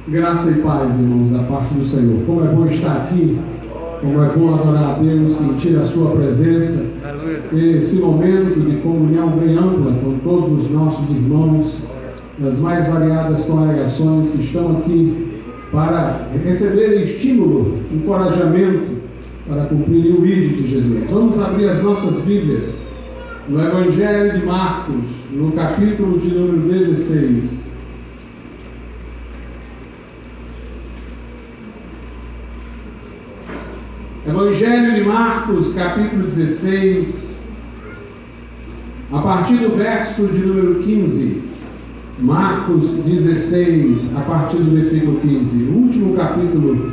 Graça e paz, irmãos, da parte do Senhor. Como é bom estar aqui, como é bom adorar a Deus, sentir a sua presença, ter esse momento de comunhão bem ampla com todos os nossos irmãos das mais variadas congregações que estão aqui para receberem estímulo, encorajamento para cumprir o ID de Jesus. Vamos abrir as nossas Bíblias no Evangelho de Marcos, no capítulo de número 16. Evangelho de Marcos, capítulo 16, a partir do verso de número 15. Marcos 16, a partir do versículo 15, o último capítulo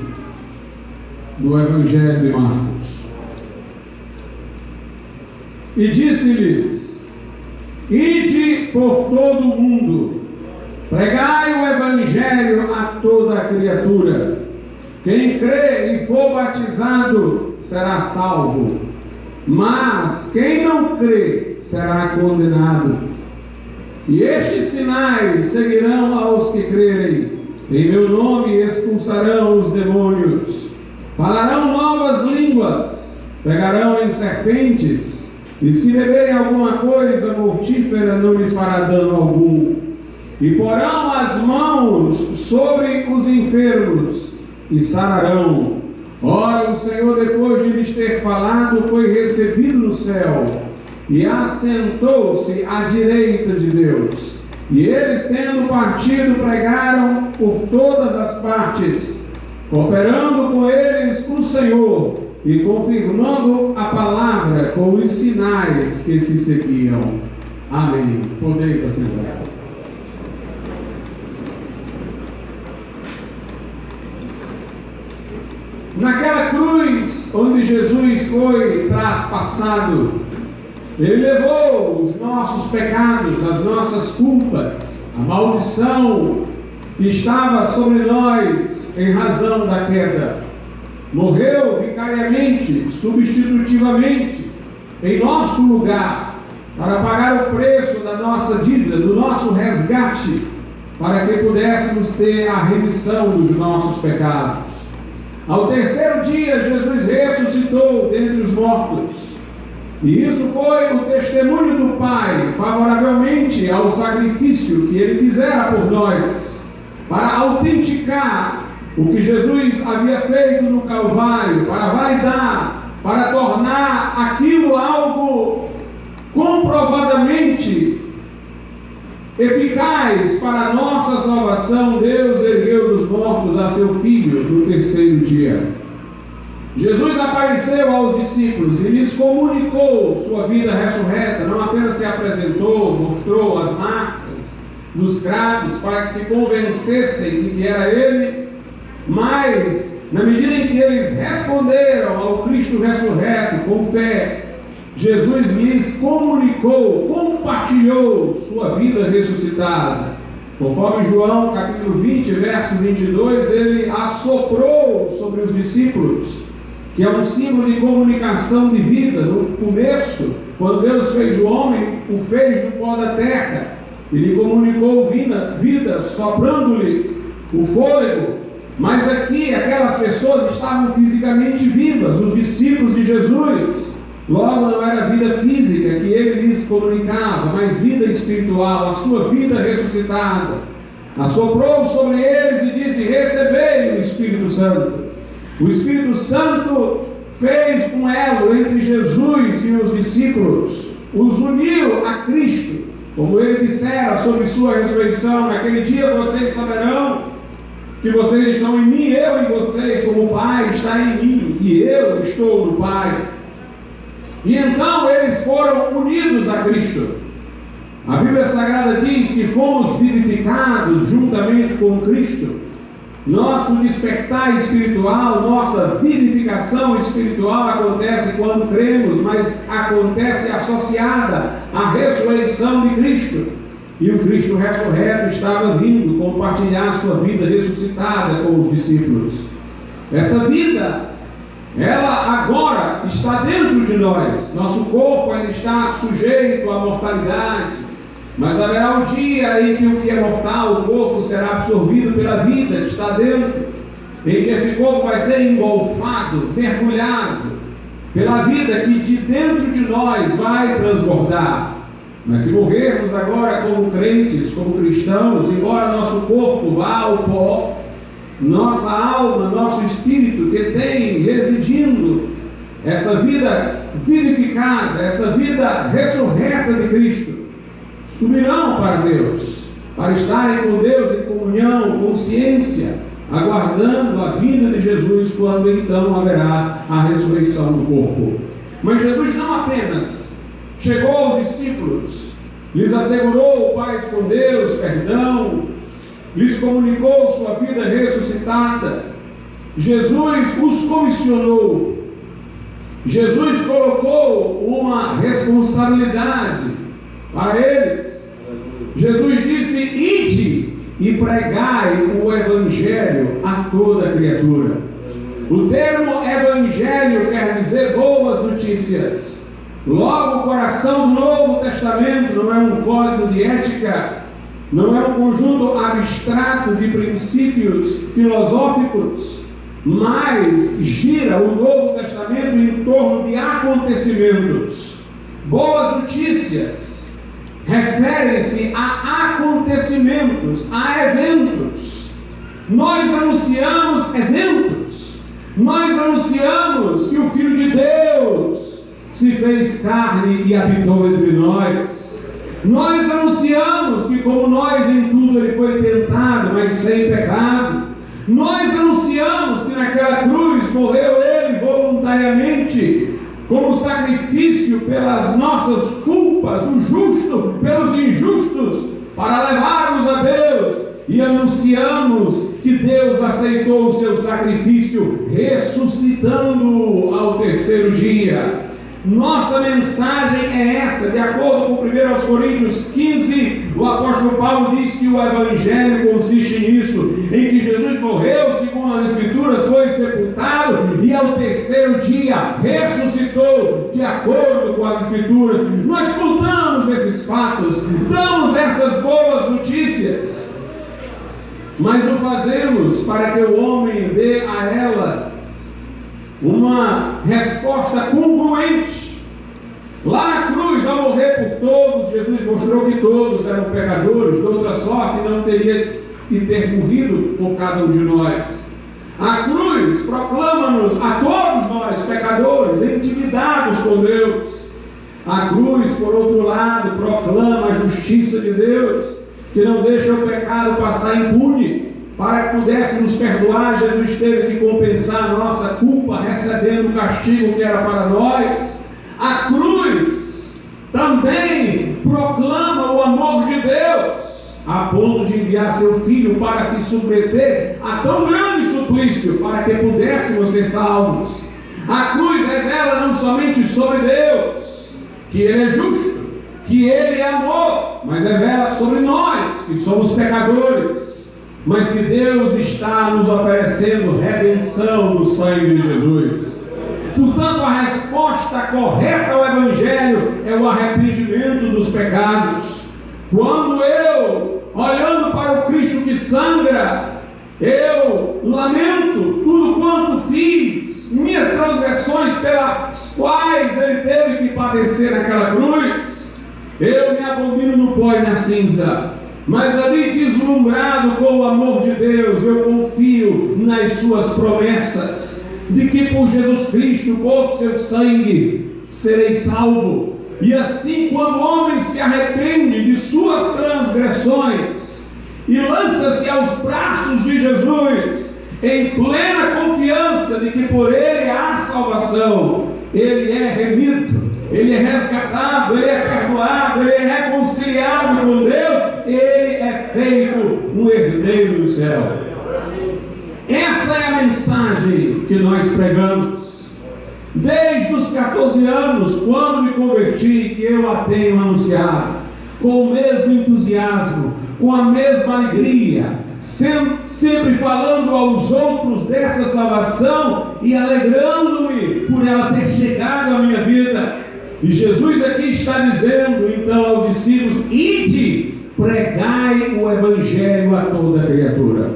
do Evangelho de Marcos. E disse-lhes: ide por todo o mundo, pregai o Evangelho a toda a criatura. Quem crê e for batizado será salvo, mas quem não crê será condenado. E estes sinais seguirão aos que crerem: em meu nome expulsarão os demônios, falarão novas línguas, pegarão em serpentes, e se beberem alguma coisa mortífera não lhes fará dano algum, e porão as mãos sobre os enfermos e sararão. Ora, o Senhor, depois de lhes ter falado, foi recebido no céu e assentou-se à direita de Deus. E eles, tendo partido, pregaram por todas as partes, cooperando com eles o Senhor e confirmando a palavra com os sinais que se seguiam. Amém. Podeis assentar. Naquela cruz onde Jesus foi traspassado, Ele levou os nossos pecados, as nossas culpas, a maldição que estava sobre nós em razão da queda. Morreu vicariamente, substitutivamente, em nosso lugar, para pagar o preço da nossa dívida, do nosso resgate, para que pudéssemos ter a remissão dos nossos pecados. Ao terceiro dia, Jesus ressuscitou dentre os mortos. E isso foi o testemunho do Pai, favoravelmente ao sacrifício que Ele fizera por nós, para autenticar o que Jesus havia feito no Calvário, para validar, para tornar aquilo algo comprovadamente eficaz para a nossa salvação. Deus ergueu dos mortos a seu Filho no terceiro dia. Jesus apareceu aos discípulos e lhes comunicou sua vida ressurreta. Não apenas se apresentou, mostrou as marcas dos cravos para que se convencessem de que era Ele, mas na medida em que eles responderam ao Cristo ressurreto com fé, Jesus lhes comunicou, compartilhou sua vida ressuscitada. Conforme João capítulo 20, verso 22, ele assoprou sobre os discípulos, que é um símbolo de comunicação de vida. No começo, quando Deus fez o homem, o fez do pó da terra. Ele comunicou vida, soprando-lhe o fôlego. Mas aqui, aquelas pessoas estavam fisicamente vivas, os discípulos de Jesus. Logo, não era vida física que ele lhes comunicava, mas vida espiritual, a sua vida ressuscitada. Assoprou sobre eles e disse: recebei o Espírito Santo. O Espírito Santo fez um elo entre Jesus e os discípulos, os uniu a Cristo, como ele dissera sobre sua ressurreição: naquele dia vocês saberão que vocês estão em mim, eu em vocês, como o Pai está em mim e eu estou no Pai. E então eles foram unidos a Cristo. A Bíblia Sagrada diz que fomos vivificados juntamente com Cristo. Nosso despertar espiritual, nossa vivificação espiritual acontece quando cremos, mas acontece associada à ressurreição de Cristo. E o Cristo ressurreto estava vindo compartilhar sua vida ressuscitada com os discípulos. Essa vida, ela agora está dentro de nós. Nosso corpo ainda está sujeito à mortalidade, Mas haverá um dia em que o que é mortal, o corpo, será absorvido pela vida que está dentro, em que esse corpo vai ser engolfado, mergulhado pela vida que de dentro de nós vai transbordar. Mas se morrermos agora como crentes, como cristãos, embora nosso corpo vá ao pó, nossa alma, nosso espírito que tem residindo essa vida vivificada, essa vida ressurreta de Cristo, subirão para Deus, para estarem com Deus em comunhão, consciência, aguardando a vinda de Jesus, quando então haverá a ressurreição do corpo. Mas Jesus não apenas chegou aos discípulos, lhes assegurou paz com Deus, perdão, lhes comunicou sua vida ressuscitada. Jesus os comissionou. Jesus colocou uma responsabilidade para eles. Jesus disse: ide e pregai o Evangelho a toda criatura. O termo Evangelho quer dizer boas notícias. Logo, o coração do Novo Testamento não é um código de ética, não é um conjunto abstrato de princípios filosóficos, mas gira o Novo Testamento em torno de acontecimentos. Boas notícias referem-se a acontecimentos, a eventos. Nós anunciamos eventos. Nós anunciamos que o Filho de Deus se fez carne e habitou entre nós. Nós anunciamos que, como nós em tudo, ele foi tentado, mas sem pecado. Nós anunciamos que naquela cruz morreu ele voluntariamente, como sacrifício pelas nossas culpas, o justo pelos injustos, para levarmos a Deus. E anunciamos que Deus aceitou o seu sacrifício, ressuscitando ao terceiro dia. Nossa mensagem é essa. De acordo com 1 Coríntios 15, o apóstolo Paulo diz que o Evangelho consiste nisso, em que Jesus morreu segundo as Escrituras, foi sepultado e ao terceiro dia ressuscitou de acordo com as Escrituras. Nós contamos esses fatos, damos essas boas notícias, mas o fazemos para que o homem dê a ela uma resposta congruente. Lá na cruz, ao morrer por todos, Jesus mostrou que todos eram pecadores. De outra sorte, não teria que ter morrido por cada um de nós. A cruz proclama-nos a todos nós, pecadores, intimidados com Deus. A cruz, por outro lado, proclama a justiça de Deus, que não deixa o pecado passar impune. Para que pudéssemos perdoar, Jesus teve que compensar a nossa culpa, recebendo o castigo que era para nós. A cruz também proclama o amor de Deus, a ponto de enviar seu Filho para se submeter a tão grande suplício, para que pudéssemos ser salvos. A cruz revela não somente sobre Deus, que Ele é justo, que Ele é amor, mas revela sobre nós, que somos pecadores, mas que Deus está nos oferecendo redenção no sangue de Jesus. Portanto, a resposta correta ao Evangelho é o arrependimento dos pecados. Quando eu, olhando para o Cristo que sangra, eu lamento tudo quanto fiz, minhas transgressões pelas quais Ele teve que padecer naquela cruz, eu me abomino no pó e na cinza. Mas ali, deslumbrado com o amor de Deus, eu confio nas suas promessas, de que por Jesus Cristo, por seu sangue, serei salvo. E assim, quando o homem se arrepende de suas transgressões e lança-se aos braços de Jesus, em plena confiança de que por ele há salvação, ele é remido, ele é resgatado, ele é perdoado, ele é reconciliado com Deus, ele é feito um herdeiro do céu. Essa é a mensagem que nós pregamos. Desde os 14 anos, quando me converti, que eu a tenho anunciado, com o mesmo entusiasmo, com a mesma alegria, sempre falando aos outros dessa salvação e alegrando-me por ela ter chegado à minha vida. E Jesus aqui está dizendo então aos discípulos: ide, pregai o Evangelho a toda criatura.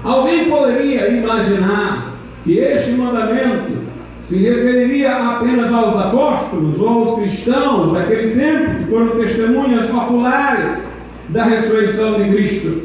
Alguém poderia imaginar que este mandamento se referiria apenas aos apóstolos ou aos cristãos daquele tempo, que foram testemunhas oculares da ressurreição de Cristo.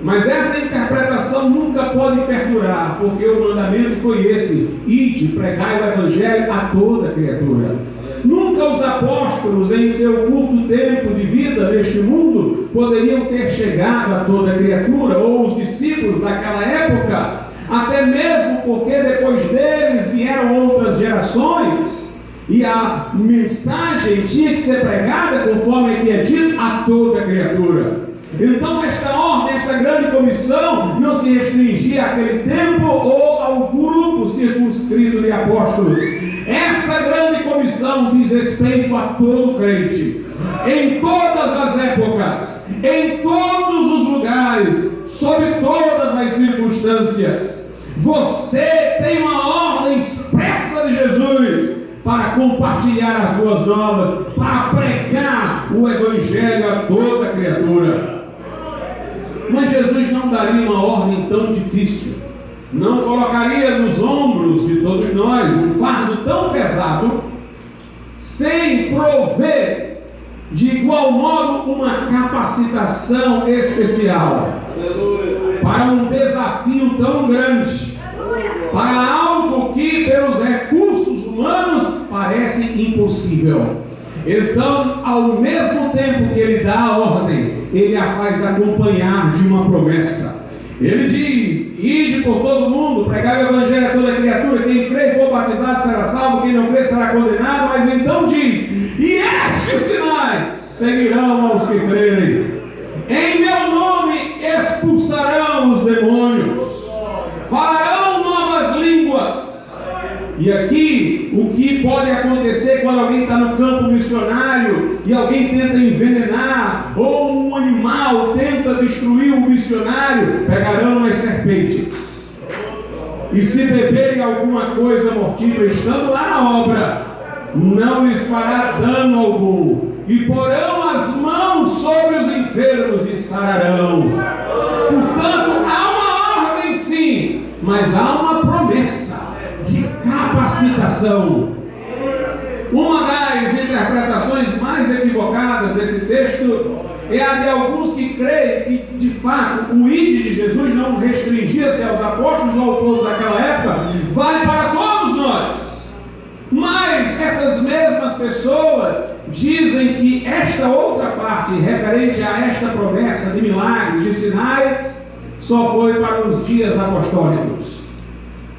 Mas essa interpretação nunca pode perdurar, porque o mandamento foi esse: ide, pregai o Evangelho a toda criatura. Nunca os apóstolos, em seu curto tempo de vida neste mundo, poderiam ter chegado a toda criatura, ou os discípulos daquela época, até mesmo porque depois deles vieram outras gerações, e a mensagem tinha que ser pregada, conforme aqui é dito, a toda criatura. Então esta ordem, esta grande comissão, não se restringia àquele tempo ou ao grupo circunscrito de apóstolos. Essa grande comissão diz respeito a todo crente, em todas as épocas, em todos os lugares, sob todas as circunstâncias. Você tem uma ordem expressa de Jesus para compartilhar as boas novas, para pregar o Evangelho a toda criatura. Mas Jesus não daria uma ordem tão difícil, não colocaria nos ombros de todos nós um fardo tão pesado, sem prover de igual modo uma capacitação especial para um desafio tão grande, para algo que pelos recursos humanos parece impossível. Então, ao mesmo tempo que ele dá a ordem, ele a faz acompanhar de uma promessa. Ele diz: ide por todo mundo, pregai o Evangelho a toda criatura, quem crê e for batizado será salvo, quem não crê será condenado. Mas então diz: e estes sinais seguirão aos que crerem. Em meu nome expulsarão os demônios, falarão novas línguas. E aqui, o que pode acontecer quando alguém está no campo missionário e alguém tenta envenenar, ou um animal tenta destruir o missionário: pegarão as serpentes, e se beberem alguma coisa mortífera estando lá na obra, não lhes fará dano algum, e porão as mãos sobre os enfermos e sararão. Portanto, há uma ordem sim, mas há uma promessa de capacitação. Uma das interpretações mais equivocadas desse texto é a de alguns que creem que, de fato, o ide de Jesus não restringia-se aos apóstolos ou ao povo daquela época, vale para todos nós. Mas essas mesmas pessoas dizem que esta outra parte, referente a esta promessa de milagres, de sinais, só foi para os dias apostólicos.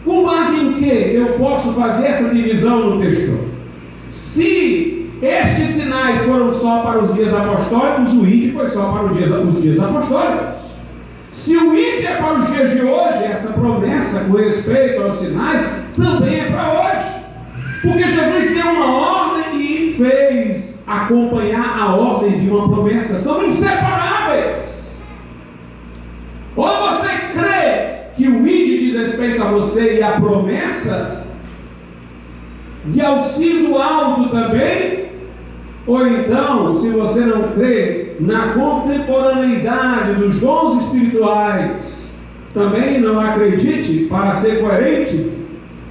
Com base em que eu posso fazer essa divisão no texto? Se estes sinais foram só para os dias apostólicos, o ide foi só para os dias apostólicos. Se o ide é para os dias de hoje, essa promessa com respeito aos sinais também é para hoje. Porque Jesus deu uma ordem e fez acompanhar a ordem de uma promessa. São inseparáveis. Ou você crê que o ide diz respeito a você e a promessa de auxílio do alto também, ou então, se você não crê na contemporaneidade dos dons espirituais, também não acredite, para ser coerente,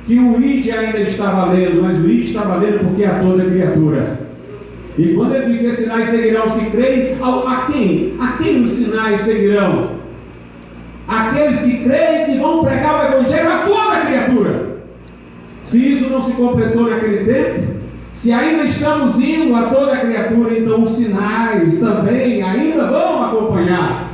que o ide ainda está valendo, mas o ide está valendo porque é a toda criatura. E quando ele diz: esses sinais seguirão os que creem, a quem? A quem os sinais seguirão? Aqueles que creem, que vão pregar o Evangelho a toda criatura. Se isso não se completou naquele tempo, se ainda estamos indo a toda criatura, então os sinais também ainda vão acompanhar.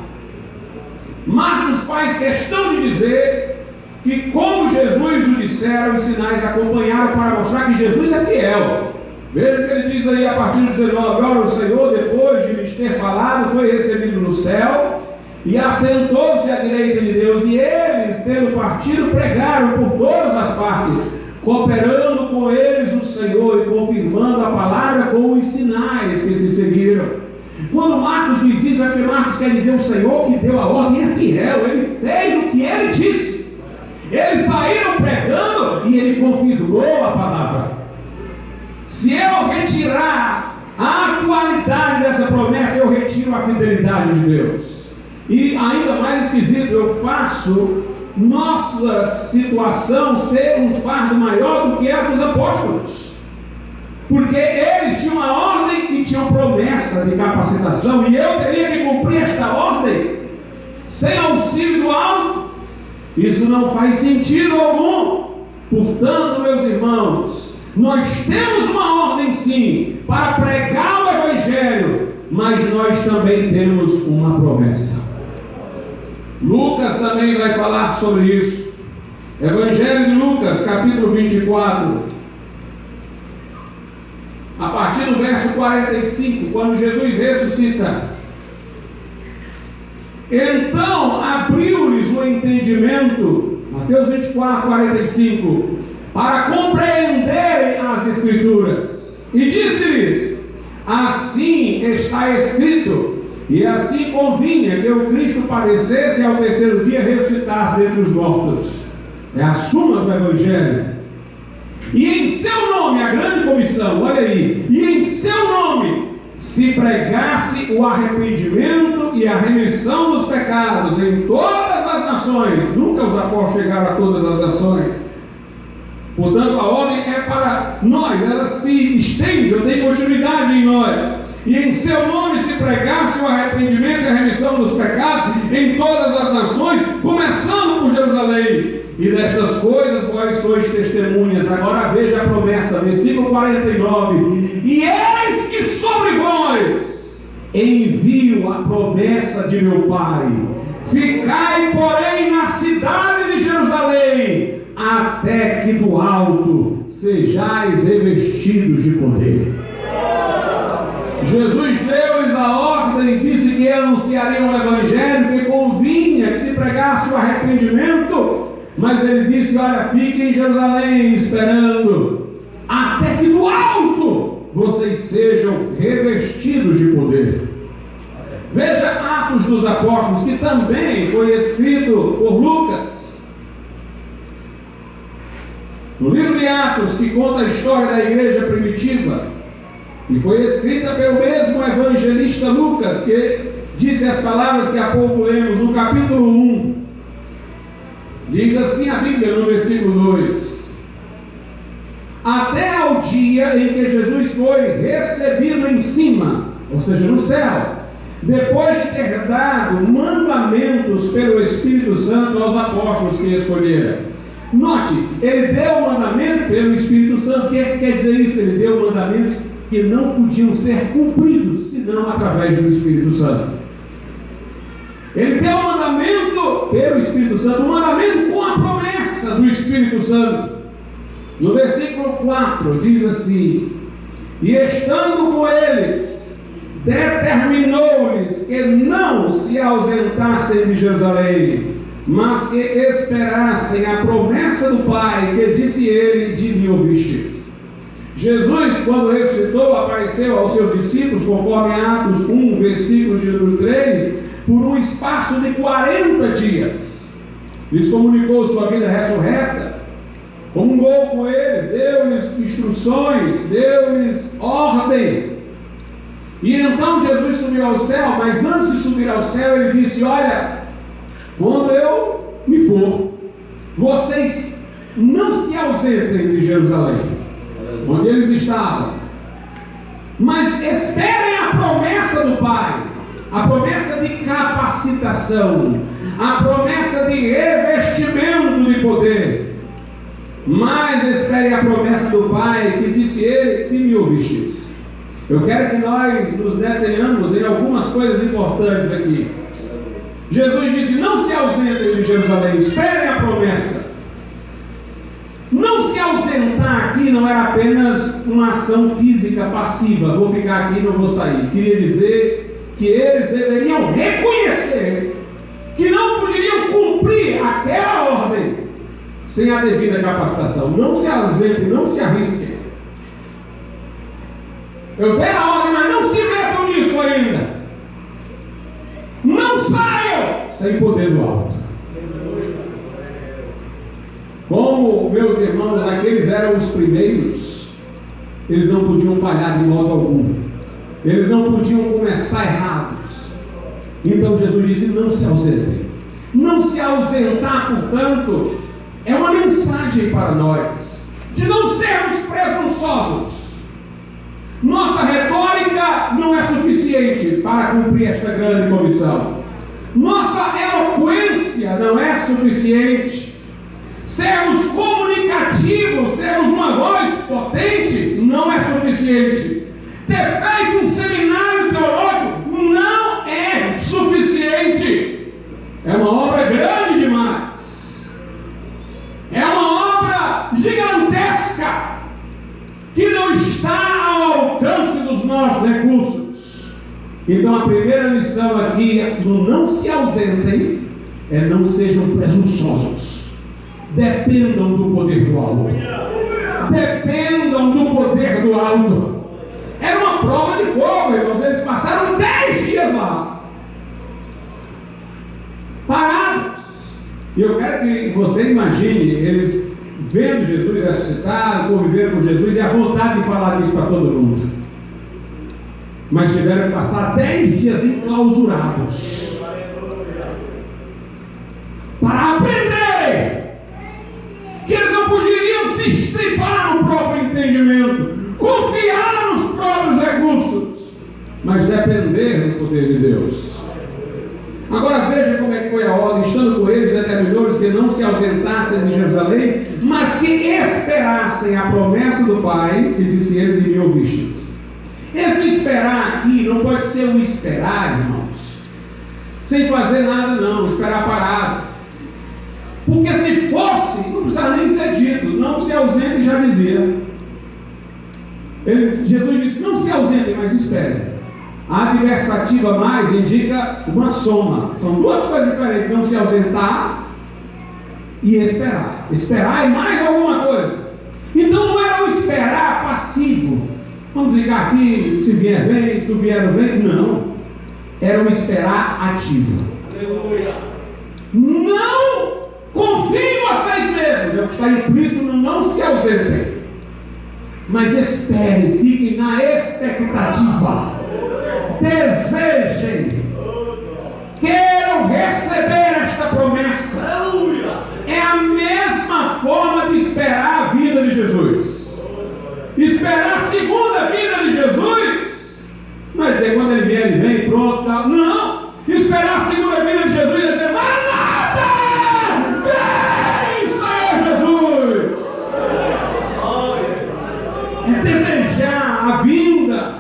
Marcos faz questão de dizer que, como Jesus o dissera, os sinais acompanharam para mostrar que Jesus é fiel. Veja o que ele diz aí a partir do 19: agora o Senhor, depois de lhes ter falado, foi recebido no céu e assentou-se à direita de Deus, e eles, tendo partido, pregaram por todas as partes, cooperando com eles o Senhor e confirmando a palavra com os sinais que se seguiram. Quando Marcos diz isso, é porque Marcos quer dizer: o Senhor que deu a ordem é fiel, ele fez o que ele disse. Eles saíram pregando e ele confirmou a palavra. Se eu retirar a atualidade dessa promessa, eu retiro a fidelidade de Deus. E ainda mais esquisito, eu faço nossa situação ser um fardo maior do que a dos apóstolos. Porque eles tinham uma ordem e tinham promessa de capacitação, e eu teria que cumprir esta ordem sem auxílio do alto. Isso não faz sentido algum. Portanto, meus irmãos, nós temos uma ordem sim para pregar o Evangelho, mas nós também temos uma promessa. Lucas também vai falar sobre isso. Evangelho de Lucas, capítulo 24, a partir do verso 45, quando Jesus ressuscita. Então abriu-lhes o entendimento, Mateus 24, 45, para compreenderem as Escrituras. E disse-lhes: assim está escrito, e assim convinha que o Cristo padecesse e ao terceiro dia ressuscitasse dentre os mortos. É a suma do Evangelho. E em seu nome, a grande comissão, olha aí, e em seu nome se pregasse o arrependimento e a remissão dos pecados em todas as nações. Nunca os apóstolos chegaram a todas as nações. Portanto, a ordem é para nós, ela se estende, ou tem continuidade em nós. E em seu nome se pregasse o arrependimento e a remissão dos pecados em todas as nações, começando por Jerusalém. E destas coisas vós sois testemunhas. Agora veja a promessa, versículo 49. E eis que sobre vós envio a promessa de meu Pai. Ficai, porém, na cidade de Jerusalém, até que do alto sejais revestidos de poder. Jesus deu-lhes a ordem, disse que anunciariam o Evangelho, que convinha que se pregasse o arrependimento, mas ele disse: olha, fiquem em Jerusalém esperando, até que do alto vocês sejam revestidos de poder. Veja Atos dos Apóstolos, que também foi escrito por Lucas. No livro de Atos, que conta a história da igreja primitiva, e foi escrita pelo mesmo evangelista Lucas, que disse as palavras que há pouco lemos no capítulo 1. Diz assim a Bíblia no versículo 2: até ao dia em que Jesus foi recebido em cima, ou seja, no céu, depois de ter dado mandamentos pelo Espírito Santo aos apóstolos que escolheram. Note, ele deu mandamento pelo Espírito Santo. O que quer dizer isso? Ele deu mandamentos que não podiam ser cumpridos senão através do Espírito Santo. Ele deu o mandamento pelo Espírito Santo, um mandamento com a promessa do Espírito Santo. No versículo 4 diz assim: e estando com eles, determinou-lhes que não se ausentassem de Jerusalém, mas que esperassem a promessa do Pai, que disse ele: de mim ouvistes. Jesus, quando ressuscitou, apareceu aos seus discípulos, conforme Atos 1, versículo de número 3, por um espaço de 40 dias. Lhes comunicou sua vida ressurreta, comungou com eles, deu-lhes instruções, deu-lhes ordem. E então Jesus subiu ao céu, mas antes de subir ao céu, ele disse: olha, quando eu me for, vocês não se ausentem de Jerusalém, onde eles estavam, mas esperem a promessa do Pai, a promessa de capacitação, a promessa de revestimento de poder. Mas esperem a promessa do Pai, que disse ele: que me ouvistes. Eu quero que nós nos detenhamos em algumas coisas importantes aqui. Jesus disse: não se ausentem de Jerusalém, esperem a promessa. Não se ausentar aqui não era apenas uma ação física passiva, vou ficar aqui e não vou sair. Queria dizer que eles deveriam reconhecer que não poderiam cumprir aquela ordem sem a devida capacitação. Não se ausentem, não se arrisquem. Eu dei a ordem, mas não se metam nisso ainda. Não saiam sem poder do alto. Como, meus irmãos, aqueles eram os primeiros, eles não podiam falhar de modo algum, eles não podiam começar errados. Então Jesus disse: não se ausentem. Não se ausentar, portanto, é uma mensagem para nós de não sermos presunçosos. Nossa retórica não é suficiente para cumprir esta grande comissão. Nossa eloquência não é suficiente. Sermos comunicativos, termos uma voz potente, não é suficiente. Ter feito um seminário teológico não é suficiente. É uma obra grande demais. É uma obra gigantesca que não está ao alcance dos nossos recursos. Então a primeira lição aqui do não se ausentem é: não sejam presunçosos. Dependam do poder do alto. Dependam do poder do alto. Era uma prova de fogo, irmãos. Eles passaram 10 dias lá, parados. E eu quero que você imagine eles vendo Jesus ressuscitado, conviveram com Jesus e a vontade de falar isso para todo mundo. Mas tiveram que passar 10 dias enclausurados para aprender que eles não poderiam se estripar no próprio entendimento, confiar nos próprios recursos, mas depender do poder de Deus. Agora veja como é que foi a ordem. Estando com eles, determinou-lhes que não se ausentassem de Jerusalém, mas que esperassem a promessa do Pai, que disse ele: de mim ouvistes. Esse esperar aqui não pode ser um esperar, irmãos, sem fazer nada não, esperar parado. Porque se fosse, não precisava nem ser dito: não se ausentem, já dizia. Jesus disse: não se ausentem, mas esperem. A adversativa mais indica uma soma. São duas coisas diferentes: não se ausentar e esperar. Esperar é mais alguma coisa. Então não era um esperar passivo. Vamos ficar aqui, se vier vem, se não vier não vem. Não. Era um esperar ativo. Aleluia. Não confiem em vocês mesmos. É o que está implícito no não se ausentem. Mas esperem, fiquem na expectativa. Desejem, queiram receber esta promessa. É a mesma forma de esperar a vida de Jesus. Esperar a segunda vida de Jesus não é dizer quando ele vier, ele vem, pronto, tal. Não, esperar a segunda vida de Jesus é dizer: Maranata, vem, Senhor Jesus. É desejar a vinda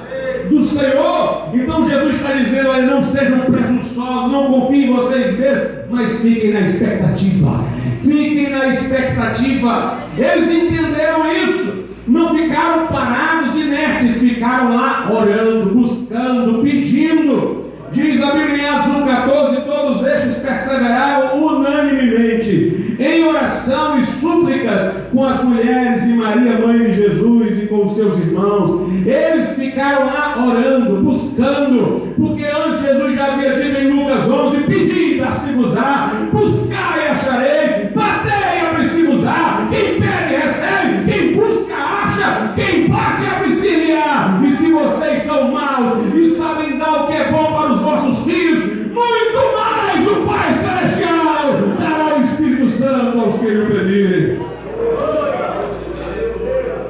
do Senhor. Então Jesus está dizendo: olha, não sejam presunçosos, não confiem em vocês mesmos, mas fiquem na expectativa. Fiquem na expectativa. Eles entenderam isso, não ficaram parados, inertes, ficaram lá orando, buscando, pedindo. Diz a Bíblia em Atos 1,14: todos estes perseveravam unanimemente em oração e súplicas com as mulheres e Maria, mãe de Jesus, e com os seus irmãos. Eles ficaram lá orando, buscando, porque antes Jesus já havia dito em Lucas 11: pedi e dar-se-vos-á, buscai e achareis, batei e abrir-se-vos-á, quem pede recebe, quem busca acha, quem bate abre-se-lhe-á. E se vocês são maus e sabem dar o que é bom para os vossos filhos, muito mais o Pai Celestial dará o Espírito Santo aos que lhe pedirem.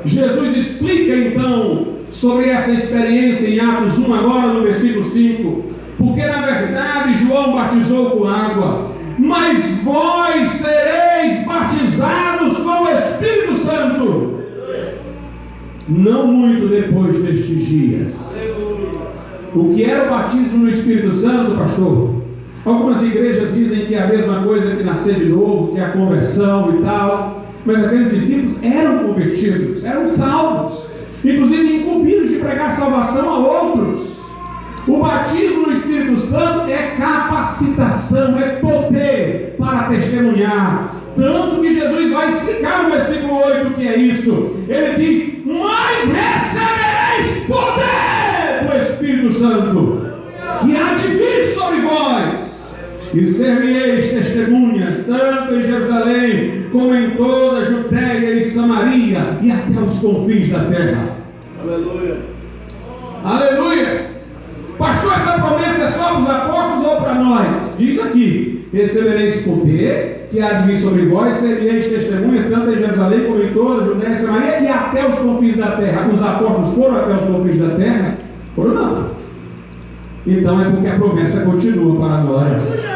Jesus explica então sobre essa experiência em Atos 1, agora no versículo 5: porque na verdade João batizou com água, mas vós sereis batizados com o Espírito Santo não muito depois destes dias. O que era o batismo no Espírito Santo, pastor? Algumas igrejas dizem que é a mesma coisa que nascer de novo, que é a conversão e tal. Mas aqueles discípulos eram convertidos, eram salvos, inclusive incumbidos de pregar salvação a outros. O batismo no Espírito Santo é capacitação, é poder para testemunhar. Tanto que Jesus vai explicar no versículo 8 o que é isso. Ele diz: mas recebereis poder do Espírito Santo, que há de vir sobre vós, e ser-me-eis testemunhas, tanto em Jerusalém, como em toda a Judéia e Samaria, e até os confins da terra. Aleluia. Aleluia. Pastor, essa promessa é só para os apóstolos ou para nós? Diz aqui: recebereis poder, que há de vir sobre vós, sereis testemunhas, tanto em Jerusalém como em toda a Judéia e Samaria e até os confins da terra. Os apóstolos foram até os confins da terra? Foram não. Então é porque a promessa continua para nós.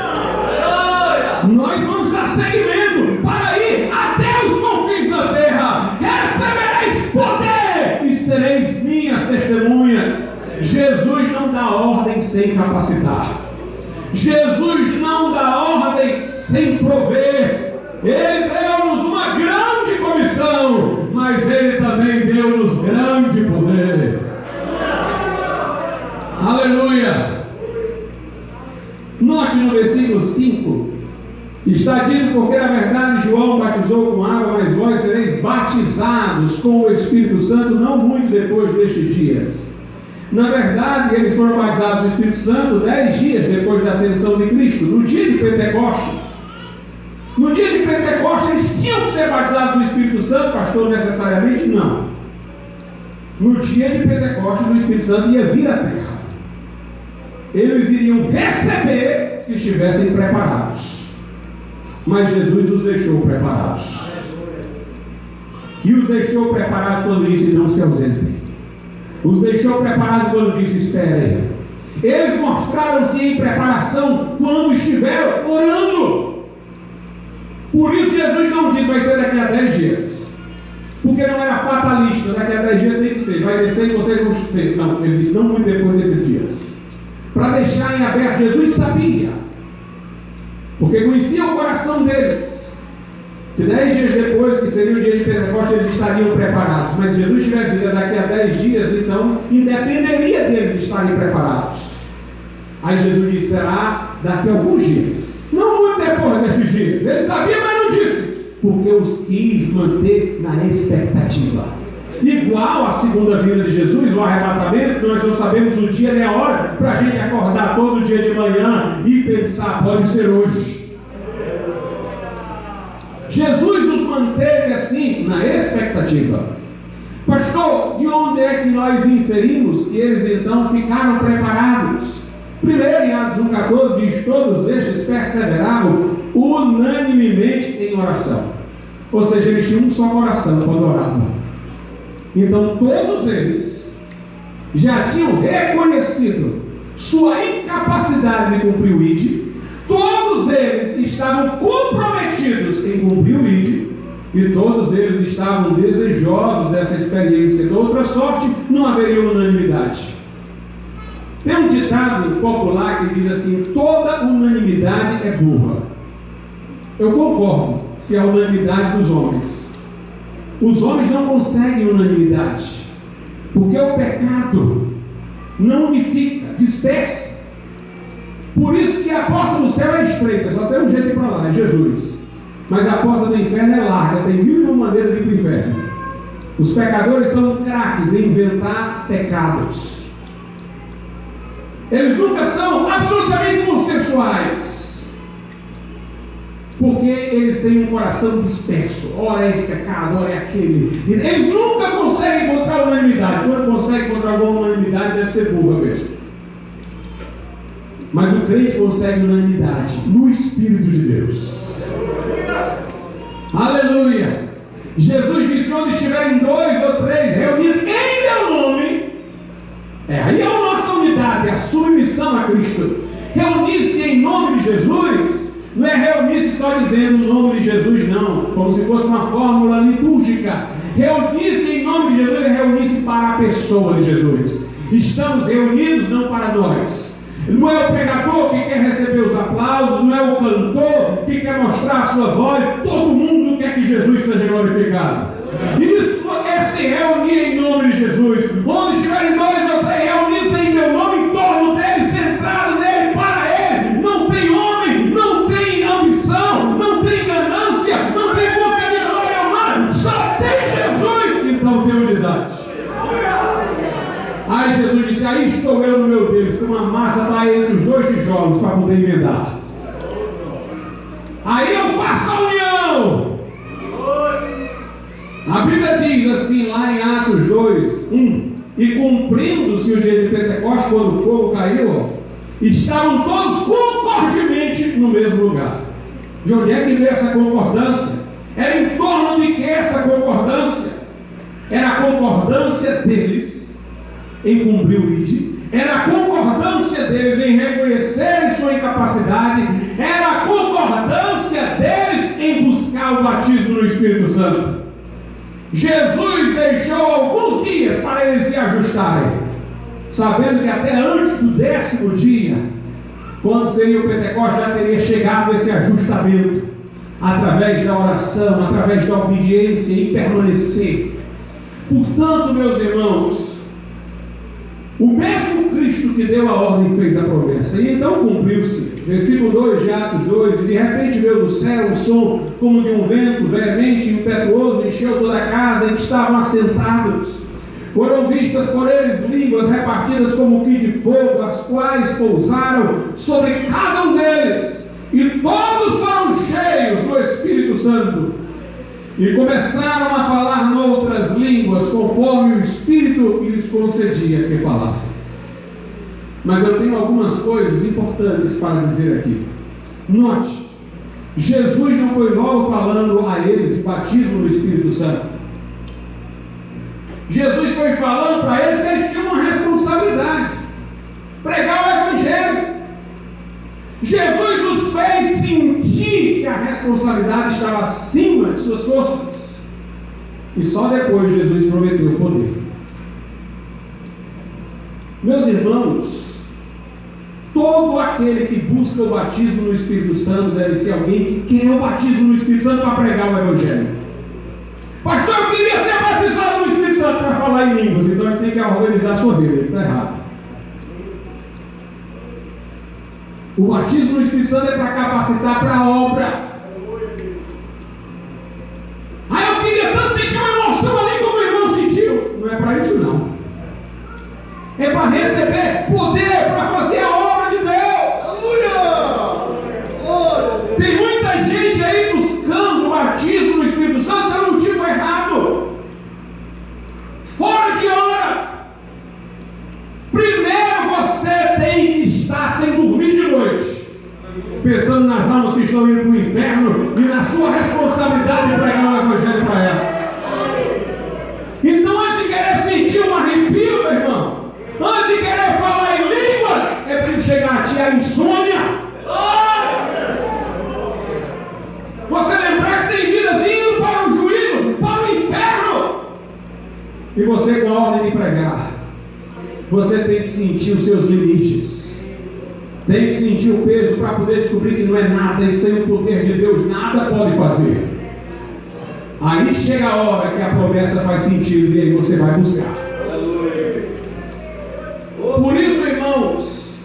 Nós vamos dar seguimento para ir até os confins da terra. Recebereis poder e sereis minhas testemunhas. Jesus não dá ordem sem capacitar. Jesus não dá ordem sem prover. Ele deu-nos uma grande comissão, mas Ele também deu-nos grande poder. Aleluia. Note no versículo 5, está dito: porque na verdade João batizou com água, mas vós sereis batizados com o Espírito Santo não muito depois destes dias. Na verdade, eles foram batizados no Espírito Santo 10 dias depois da ascensão de Cristo, no dia de Pentecostes. No dia de Pentecostes, eles tinham que ser batizados no Espírito Santo, pastor, necessariamente? Não. No dia de Pentecostes, o Espírito Santo ia vir à terra. Eles iriam receber se estivessem preparados. Mas Jesus os deixou preparados. E os deixou preparados quando disse: não se ausentem. Os deixou preparados quando disse: esperem. Eles mostraram-se em preparação quando estiveram orando. Por isso Jesus não disse: vai ser daqui a 10 dias. Porque não era fatalista: daqui a 10 dias tem que ser, vai descer e vocês vão ser. Não, ele disse: não muito depois desses dias. Para deixar em aberto. Jesus sabia, porque conhecia o coração deles, que 10 dias depois, que seria o dia de Pentecostes, eles estariam preparados. Mas se Jesus tivesse vindo daqui a 10 dias, então independeria deles estarem preparados. Aí Jesus disse: será daqui a alguns dias, não muito depois desses dias. Ele sabia, mas não disse, porque os quis manter na expectativa. Igual a segunda vinda de Jesus, o arrebatamento, nós não sabemos o dia nem a hora, para a gente acordar todo dia de manhã e pensar: pode ser hoje. Jesus os manteve assim, na expectativa. Pastor, de onde é que nós inferimos que eles então ficaram preparados? Primeiro, em Atos 1,14 diz: todos estes perseveravam unanimemente em oração. Ou seja, eles tinham um só coração quando oravam. Então todos eles já tinham reconhecido sua incapacidade de cumprir o ID. Todos eles estavam comprometidos em cumprir o ID, e todos eles estavam desejosos dessa experiência. De outra sorte, não haveria unanimidade. Tem um ditado popular que diz assim: toda unanimidade é burra. Eu concordo, se é a unanimidade dos homens. Os homens não conseguem unanimidade, porque o pecado não unifica, dispersa. Por isso que a porta do céu é estreita, só tem um jeito de ir para lá, é Jesus. Mas a porta do inferno é larga, tem 1001 maneiras de ir para o inferno. Os pecadores são craques em inventar pecados. Eles nunca são absolutamente consensuais, porque eles têm um coração disperso. Ora é esse pecado, ora é aquele. Eles nunca conseguem encontrar unanimidade. Quando conseguem encontrar alguma unanimidade, deve ser burra mesmo. Mas o crente consegue unanimidade no Espírito de Deus. Aleluia. Jesus disse: onde estiverem 2 ou 3 reunidos em meu nome, aí é a nossa unidade, a submissão a Cristo. Reunir-se em nome de Jesus não é reunir-se só dizendo o nome de Jesus, não, como se fosse uma fórmula litúrgica. Reunir-se em nome de Jesus é reunir-se para a pessoa de Jesus. Estamos reunidos não para nós. Não é o pregador que quer receber os aplausos, não é o cantor que quer mostrar a sua voz. Todo mundo quer que Jesus seja glorificado. Isso é se reunir em nome de Jesus. Onde estiverem 2 ou 3 reunidos em meu nome, em torno dele, centrado nele, para ele. Não tem homem, não tem ambição, não tem ganância, não tem busca de glória humana. Só tem Jesus. Então tem unidade. Aí Jesus disse: aí estou eu no meu Deus, que uma massa está entre os 2 tijolos para poder emendar. Aí eu faço a união. A Bíblia diz assim, lá em Atos 2:1, e cumprindo-se o dia de Pentecostes, quando o fogo caiu, estavam todos concordemente no mesmo lugar. De onde é que veio essa concordância? Era em torno de que essa concordância? Era a concordância deles em cumprir o ID, era a concordância deles em reconhecerem sua incapacidade, era a concordância deles em buscar o batismo no Espírito Santo. Jesus deixou alguns dias para eles se ajustarem, sabendo que até antes do 10º dia, quando seria o Pentecostes, já teria chegado esse ajustamento, através da oração, através da obediência, em permanecer. Portanto, meus irmãos, o mesmo Cristo que deu a ordem fez a promessa, e então cumpriu-se. Versículo 2 de Atos 2: e de repente veio do céu um som como de um vento veemente e impetuoso, encheu toda a casa em que estavam assentados. Foram vistas por eles línguas repartidas como que de fogo, as quais pousaram sobre cada um deles, e todos foram cheios do Espírito Santo, e começaram a falar noutras línguas, conforme o Espírito lhes concedia que falassem. Mas eu tenho algumas coisas importantes para dizer aqui. Note, Jesus não foi logo falando a eles de batismo no Espírito Santo. Jesus foi falando para eles que eles tinham uma responsabilidade: pregar o Evangelho. Jesus nos fez sentir que a responsabilidade estava acima de suas forças, e só depois Jesus prometeu o poder. Meus irmãos, todo aquele que busca o batismo no Espírito Santo deve ser alguém que quer o batismo no Espírito Santo para pregar o Evangelho. Pastor, eu queria ser batizado no Espírito Santo para falar em línguas, então ele tem que organizar a sua vida. Ele está errado. O batismo no Espírito Santo é para capacitar para a obra. Eu queria tanto sentir uma emoção ali como o irmão sentiu. Não é para isso não. É para receber poder para fazer a obra de Deus. Aleluia! Tem muita gente aí buscando o batismo no Espírito Santo pelo motivo errado, fora de hora. Primeiro você tem que estar sem dormir de noite, pensando nas almas que estão indo para o inferno e na sua responsabilidade de pregar o Evangelho para elas. Então, antes de querer sentir um arrepio, meu irmão, antes de querer falar em línguas, é preciso chegar a ti a insônia. Você lembrar que tem vidas indo para o juízo, para o inferno, e você, com a ordem de pregar, você tem que sentir os seus limites, tem que sentir o peso para poder descobrir que não é nada, e sem o poder de Deus nada pode fazer. Aí chega a hora que a promessa faz sentido, e aí você vai buscar. Por isso, irmãos,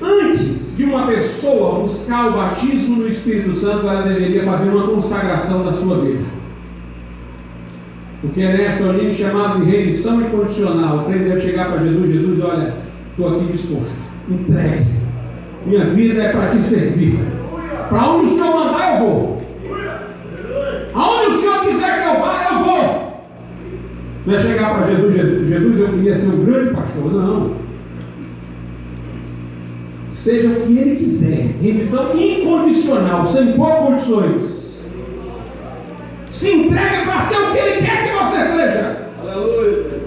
antes de uma pessoa buscar o batismo no Espírito Santo, ela deveria fazer uma consagração da sua vida. Porque é nesta linha chamada de remissão incondicional. O crente deve chegar para Jesus: Jesus, olha, estou aqui disposto, entregue, minha vida é para te servir, para onde o Senhor mandar eu vou, aonde o Senhor quiser que eu vá, eu vou. Não é chegar para Jesus: Jesus, eu queria ser um grande pastor. Não. Seja o que Ele quiser, remissão incondicional, sem pôr condições. Se entregue para ser o que Ele quer que você seja. Aleluia.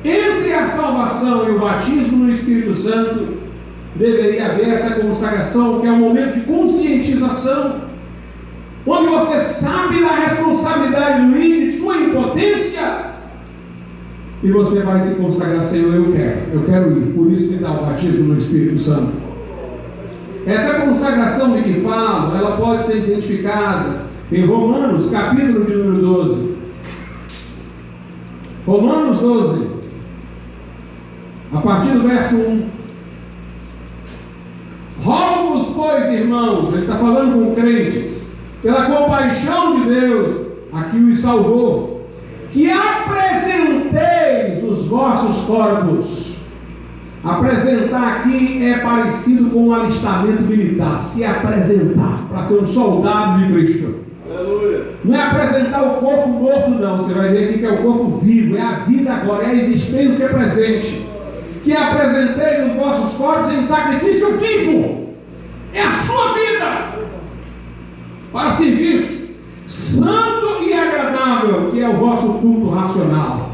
Entre a salvação e o batismo no Espírito Santo, deveria haver essa consagração, que é um momento de conscientização, onde você sabe da responsabilidade do limite, sua impotência, e você vai se consagrar: Senhor, eu quero ir, por isso me dá o batismo no Espírito Santo. Essa consagração de que falo, ela pode ser identificada em Romanos, capítulo de número 12. Romanos 12, a partir do verso 1. Rogo-vos, pois, irmãos, ele está falando com crentes, pela compaixão de Deus, a que os salvou, que apresenteis os vossos corpos. Apresentar aqui é parecido com um alistamento militar. Se apresentar para ser um soldado de Cristo. Não é apresentar o corpo morto, não. Você vai ver aqui que é o corpo vivo, é a vida agora, é a existência presente. Que apresentei os vossos corpos em sacrifício vivo. É a sua vida para serviço santo e agradável, que é o vosso culto racional.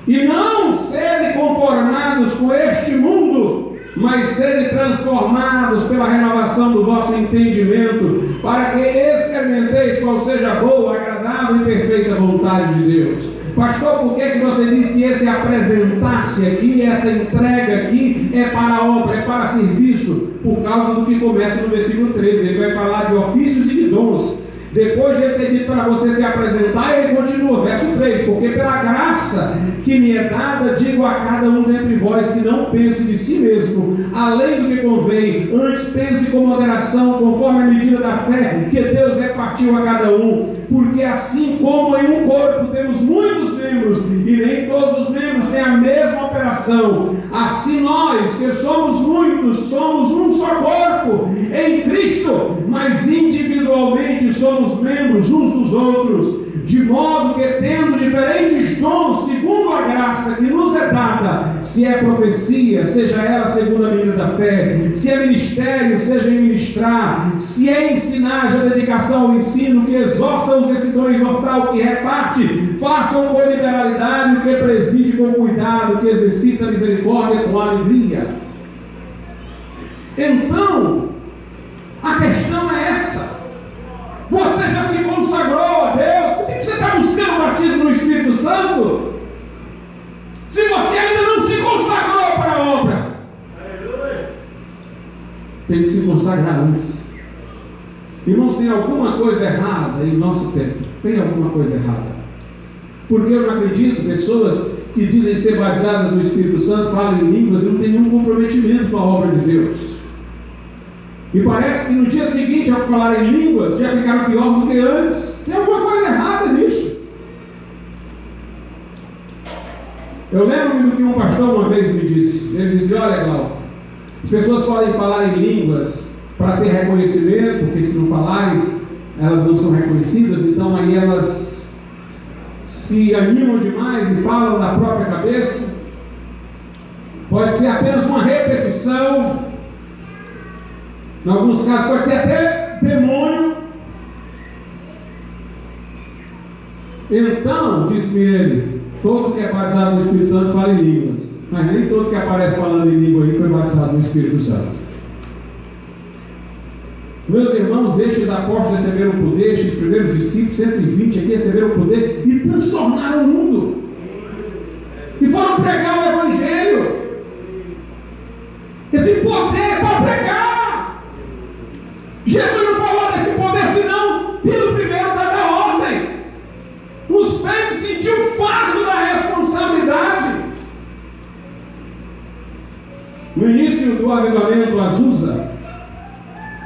E não sede conformados com este mundo, mas sede transformados pela renovação do vosso entendimento, para que experimenteis qual seja a boa, agradável e perfeita vontade de Deus. Pastor, por que você diz que esse apresentar-se aqui, essa entrega aqui, é para a obra, é para serviço? Por causa do que começa no versículo 13, ele vai falar de ofícios e de dons. Depois de ele ter dito para você se apresentar, ele continua, verso 3, porque pela graça que me é dada, digo a cada um dentre vós que não pense de si mesmo, além do que convém, antes pense com moderação, conforme a medida da fé que Deus repartiu a cada um, porque assim como em um corpo temos muitos membros, e nem todos os membros têm a mesma operação, assim nós, que somos muitos, somos um só corpo em Cristo, mas individualmente somos membros uns dos outros, de modo que, tendo diferentes dons, segundo a graça que nos é dada, se é profecia, seja ela segundo a medida da fé, se é ministério, seja em ministrar, se é ensinar, já dedicação ao ensino, que exorta os decidores, exortar o que reparte, façam com liberalidade, o que preside com cuidado, o que exercita a misericórdia com alegria. Então, a questão é essa. Você já se consagrou a Deus? Por que você está buscando o batismo no Espírito Santo? Se você ainda não se consagrou para a obra, tem que se consagrar antes. Irmãos, tem alguma coisa errada em nosso tempo? Tem alguma coisa errada? Porque eu não acredito, pessoas que dizem ser batizadas no Espírito Santo falam em línguas e não têm nenhum comprometimento com a obra de Deus. E parece que no dia seguinte, ao falar em línguas, já ficaram pior do que antes. Tem alguma coisa errada nisso. Eu lembro-me do que um pastor uma vez me disse. Ele disse: olha, Glauco, as pessoas podem falar em línguas para ter reconhecimento, porque se não falarem, elas não são reconhecidas, então aí elas se animam demais e falam da própria cabeça. Pode ser apenas uma repetição. Em alguns casos pode ser até demônio. Então, disse-me ele, todo que é batizado no Espírito Santo fala em línguas, mas nem todo que aparece falando em língua aí foi batizado no Espírito Santo. Meus irmãos, estes apóstolos receberam poder, estes primeiros discípulos, 120 aqui, receberam poder e transformaram o mundo. E foram pregar o Evangelho. Esse poder é para pregar. Jesus não falou desse poder, senão, tendo primeiro dado a ordem. Os feitos sentiam o fardo da responsabilidade. No início do avivamento Azusa,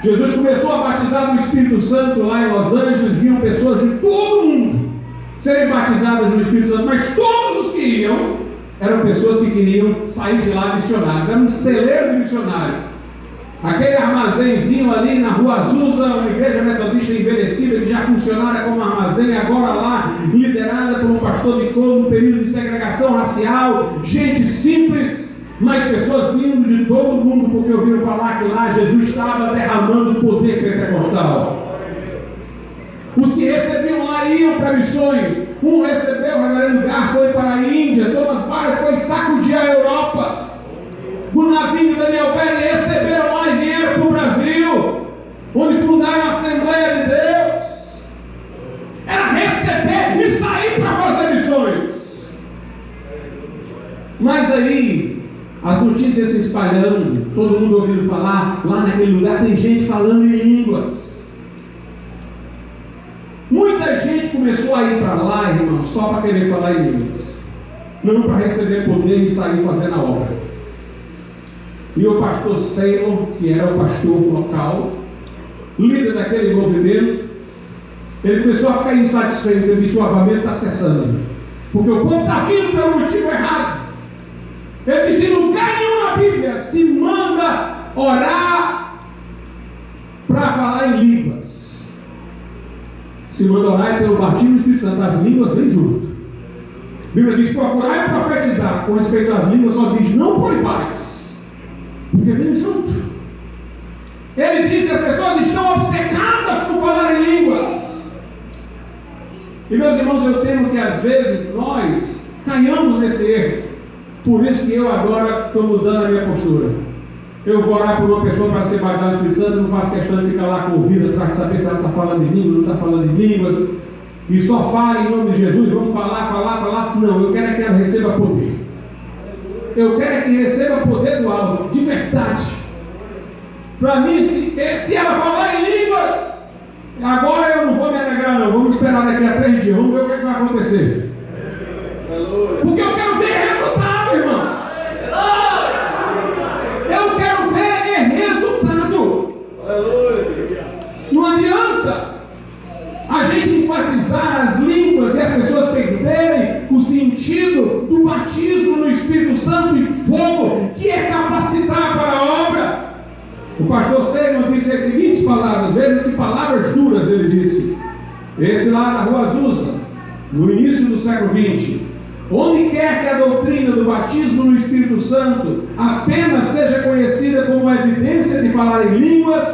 Jesus começou a batizar no Espírito Santo lá em Los Angeles. Vinham pessoas de todo o mundo serem batizadas no Espírito Santo, mas todos os que iam eram pessoas que queriam sair de lá missionários. Era um celeiro de missionário. Aquele armazenzinho ali na rua Azusa, uma igreja metodista envelhecida que já funcionava como armazém, agora lá liderada por um pastor Nicole no período de segregação racial, gente simples, mas pessoas vindo de todo o mundo porque ouviram falar que lá Jesus estava derramando o poder pentecostal. Os que recebiam lá iam para missões. Um recebeu, o reverendo Gar foi para a Índia, Thomas Barrett foi sacudir a Europa. O navio Daniel Perry receberam lá e vieram para o Brasil, onde fundaram a Assembleia de Deus. Era receber e sair para fazer missões. Mas aí, as notícias se espalhando, todo mundo ouvindo falar, lá naquele lugar tem gente falando em línguas. Muita gente começou a ir para lá, irmão, só para querer falar em línguas, não para receber poder e sair fazendo a obra. E o pastor Saylor, que era o pastor local, líder daquele movimento, ele começou a ficar insatisfeito. Ele disse: o avivamento está cessando, porque o povo está vindo pelo motivo errado. Ele disse: em lugar nenhum na Bíblia se manda orar para falar em línguas. Se manda orar pelo batismo do Espírito Santo, as línguas vêm junto. A Bíblia diz: procurar e profetizar. Com respeito às línguas, só diz: não proibais, porque vem junto. Ele disse que as pessoas estão obcecadas por falar em línguas. E meus irmãos, eu temo que às vezes nós caiamos nesse erro. Por isso que eu agora estou mudando a minha postura. Eu vou orar por uma pessoa para ser batizada no Espírito Santo, não faço questão de ficar lá com o ouvido atrás de saber se ela está falando em língua, não está falando em línguas, e só fala em nome de Jesus, vamos falar. Não, eu quero que ela receba poder. Eu quero que receba poder do alto, de verdade. Para mim, se ela falar em línguas, agora eu não vou me alegrar, não. Vamos esperar daqui a 3 dias, vamos ver o que vai acontecer. Porque eu quero ver resultado, irmãos. Eu quero ver resultado. Não adianta a gente enfatizar as línguas e as pessoas perderem o sentido do batismo no Espírito Santo e fogo, que é capacitar para a obra. O pastor Seymour disse as seguintes palavras, veja que palavras duras ele disse. Esse lá na Rua Azusa, no início do século XX. Onde quer que a doutrina do batismo no Espírito Santo apenas seja conhecida como evidência de falar em línguas,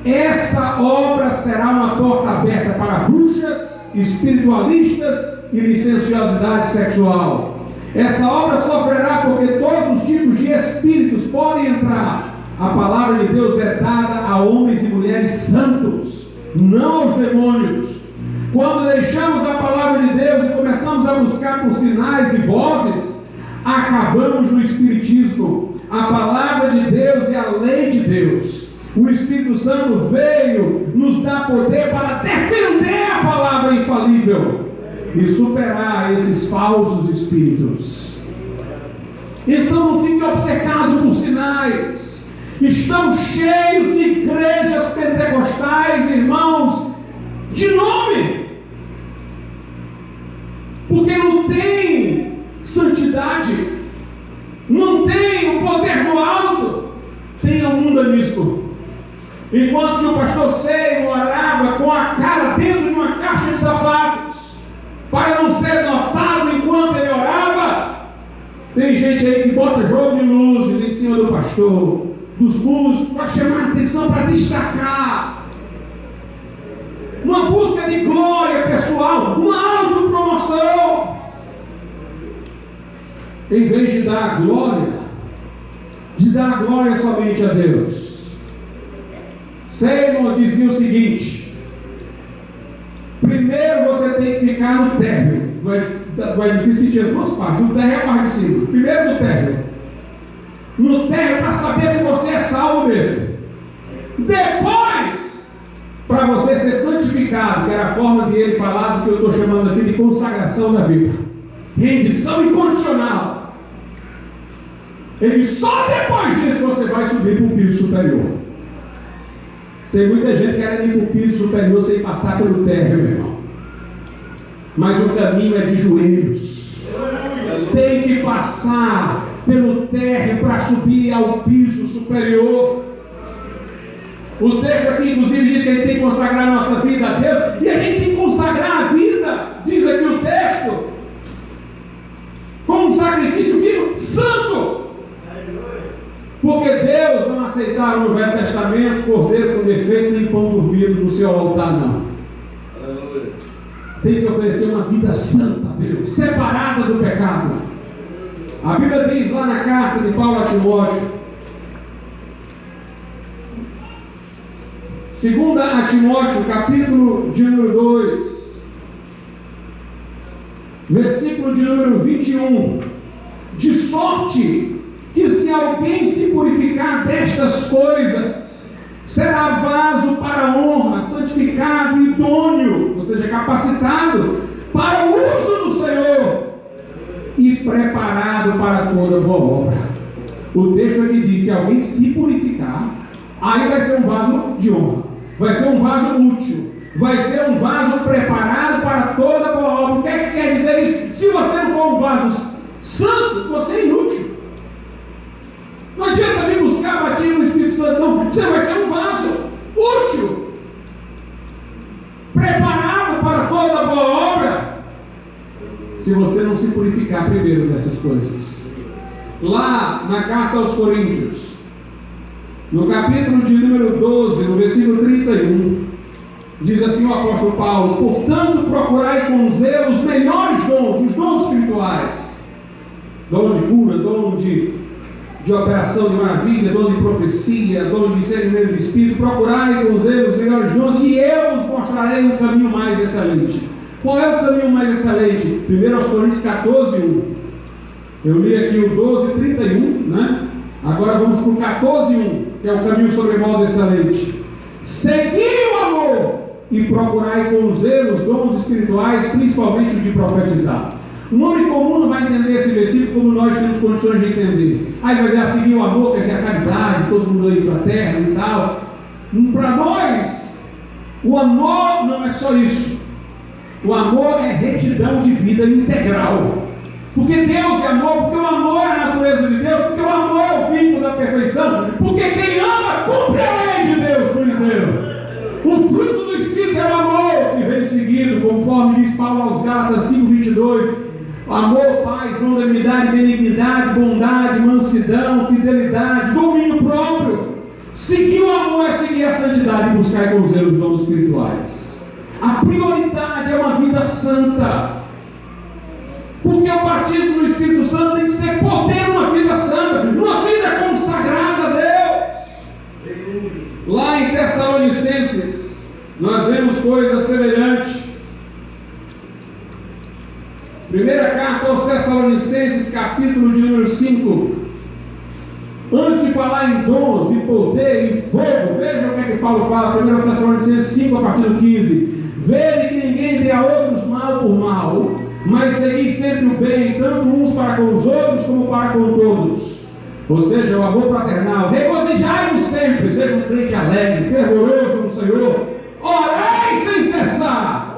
essa obra será uma porta aberta para bruxas, espiritualistas e licenciosidade sexual. Essa obra sofrerá porque todos os tipos de espíritos podem entrar. A palavra de Deus é dada a homens e mulheres santos, não aos demônios. Quando deixamos a palavra de Deus e começamos a buscar por sinais e vozes, acabamos no espiritismo. A palavra de Deus é a lei de Deus. O Espírito Santo veio nos dar poder para defender a palavra infalível e superar esses falsos espíritos. Então não fique obcecado por sinais. Estão cheios de igrejas pentecostais, irmãos, de nome, porque não tem santidade, não tem o poder do alto, tem o mundanismo. Enquanto que o pastor Seymour orava com a cara dentro de uma caixa de sapatos, para não ser notado enquanto ele orava, tem gente aí que bota jogo de luzes em cima do pastor, dos músicos, para chamar a atenção, para destacar. Uma busca de glória pessoal, uma autopromoção. Em vez de dar a glória somente a Deus. Seymour dizia o seguinte: primeiro você tem que ficar no térreo. O edifício que tinha 2 partes, o térreo é a parte de cima. Primeiro no térreo. No térreo para saber se você é salvo mesmo. Depois, para você ser santificado, que era a forma de ele falar do que eu estou chamando aqui de consagração da vida, rendição incondicional. Ele diz: só depois disso você vai subir para o piso superior. Tem muita gente querendo ir para o piso superior sem passar pelo térreo, meu irmão. Mas o caminho é de joelhos. Tem que passar pelo térreo para subir ao piso superior. O texto aqui, inclusive, diz que a gente tem que consagrar a nossa vida a Deus, e a gente tem que consagrar a vida, diz aqui o texto, como um sacrifício vivo, santo. Porque Deus não aceitava no Velho Testamento cordeiro com defeito nem pão dormido no seu altar, não. Tem que oferecer uma vida santa a Deus, separada do pecado. A Bíblia diz lá na carta de Paulo a Timóteo, 2 a Timóteo, capítulo de número 2, versículo de número 21, de sorte que se alguém se purificar destas coisas, será vaso para honra, santificado, idôneo, ou seja, capacitado para o uso do Senhor e preparado para toda boa obra. O texto aqui diz: se alguém se purificar, aí vai ser um vaso de honra, vai ser um vaso útil, vai ser um vaso preparado para toda boa obra. O que é que quer dizer isso? Se você não for um vaso santo, você é inútil. Não adianta vir buscar batismo no Espírito Santo, não. Você vai ser um vaso útil, preparado toda boa obra, se você não se purificar primeiro dessas coisas. Lá na carta aos Coríntios, no capítulo de número 12, no versículo 31, diz assim o apóstolo Paulo: portanto, procurai com zelo os melhores dons, os dons espirituais, dom de cura, dom de operação de maravilha, dom de profecia, dom de discernimento de espírito. Procurai com zelo os melhores dons, e eu vos mostrarei um caminho mais excelente. Qual é o caminho mais excelente? 1 Coríntios 14, 1. Eu li aqui o 12, 31, né? Agora vamos para o 14, 1, que é o caminho sobremodo excelente. Segui o amor e procurai com zelo os dons espirituais, principalmente o de profetizar. O homem comum não vai entender esse versículo como nós temos condições de entender. Aí vai dizer, seguir o amor, quer dizer a caridade, todo mundo aí fraterno e tal. Para nós, o amor não é só isso. O amor é retidão de vida integral. Porque Deus é amor, porque o amor é a natureza de Deus, porque o amor é o vínculo da perfeição, porque quem ama cumpre a lei de Deus por inteiro. O fruto do Espírito é o amor, que vem seguido, conforme diz Paulo aos Gálatas 5:22. Amor, paz, longanimidade, benignidade, bondade, mansidão, fidelidade, domínio próprio. Seguir o amor é seguir a santidade e buscar com zelo os dons espirituais. A prioridade é uma vida santa. Porque o batismo no Espírito Santo tem que ser poder numa vida santa, numa vida consagrada a Deus. Lá em Tessalonicenses, nós vemos coisas semelhantes. Primeira carta aos Tessalonicenses, capítulo de número 5. Antes de falar em dons, em poder, em fogo, veja o que é que Paulo fala. 1 Tessalonicenses 5, a partir do 15. Vede que ninguém dê a outros mal por mal, mas segui sempre o bem, tanto uns para com os outros, como para com todos. Ou seja, o amor fraternal. Regozijai-vos sempre, seja um crente alegre, fervoroso no Senhor. Orai sem cessar.